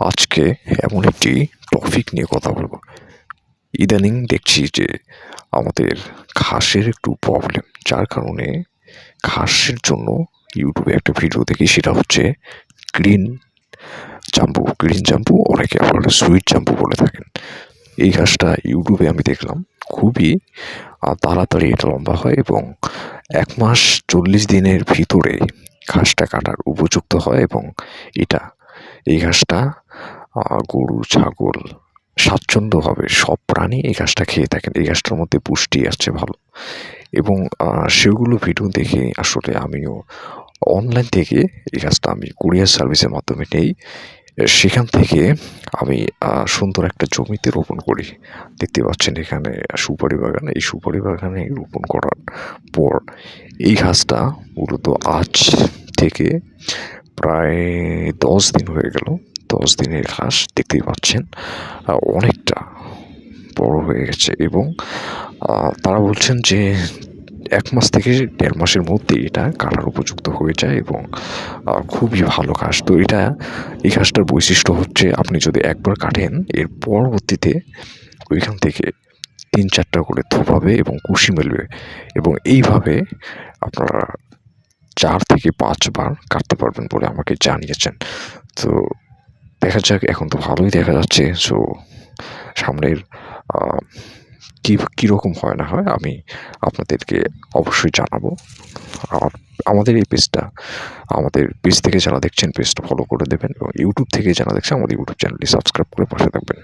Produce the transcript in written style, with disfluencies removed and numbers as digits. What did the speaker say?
আজকে এমন একটি টপিক নিয়ে কথা বলবো। ইদানিং দেখছি যে আমাদের ঘাসের একটু প্রবলেম, যার কারণে ঘাসের জন্য ইউটিউবে একটা ভিডিও দেখি, সেটা হচ্ছে গ্রিন জাম্বু, অনেকে আবার সুইট জাম্বু বলে থাকেন। এই ঘাসটা ইউটিউবে আমি দেখলাম খুবই তাড়াতাড়ি এটা লম্বা হয় এবং 1 মাস 40 দিনের ভিতরে ঘাসটা কাটার উপযুক্ত হয় এবং এটা এই ঘাসটা গরু, ছাগল স্বাচ্ছন্দ্যভাবে সব প্রাণী এই ঘাসটা খেয়ে থাকেন। এই ঘাসটার মধ্যে পুষ্টি আছে ভালো এবং সেগুলো ভিডিও দেখে আসলে আমিও অনলাইন থেকে এই ঘাসটা আমি কুরিয়ার সার্ভিসের মাধ্যমে নেই। সেখান থেকে আমি সুন্দর একটা জমিতে রোপণ করি। দেখতে পাচ্ছেন এখানে সুপারি বাগান। এই সুপারি বাগানে রোপণ করার পর এই ঘাসটা মূলত আজ থেকে প্রায় 10 দিন হয়ে গেল। 10 দিনের ঘাস দেখতেই পাচ্ছেন অনেকটা বড় হয়ে গেছে এবং তারা বলছেন যে 1 মাস থেকে 1.5 মাসের মধ্যে এটা কাটার উপযুক্ত হয়ে যায় এবং খুবই ভালো ঘাস। তো এই ঘাসটার বৈশিষ্ট্য হচ্ছে, আপনি যদি একবার কাটেন এর পরবর্তীতে ওইখান থেকে 3-4টা করে থোপ হবে এবং কুশি মেলবে এবং এইভাবে আপনারা 4 থেকে 5 বার কাটতে পারবেন বলে আমাকে জানিয়েছেন। তো দেখা যাক, এখন তো ভালোই দেখা যাচ্ছে। সো সামনের কীরকম হয় না হয় আমি আপনাদেরকে অবশ্যই জানাবো। আর আমাদের আমাদের পেজ থেকে যারা দেখছেন পেজটা ফলো করে দেবেন এবং ইউটিউব থেকে যারা দেখছেন আমাদের ইউটিউব চ্যানেলটি সাবস্ক্রাইব করে পাশে থাকবেন।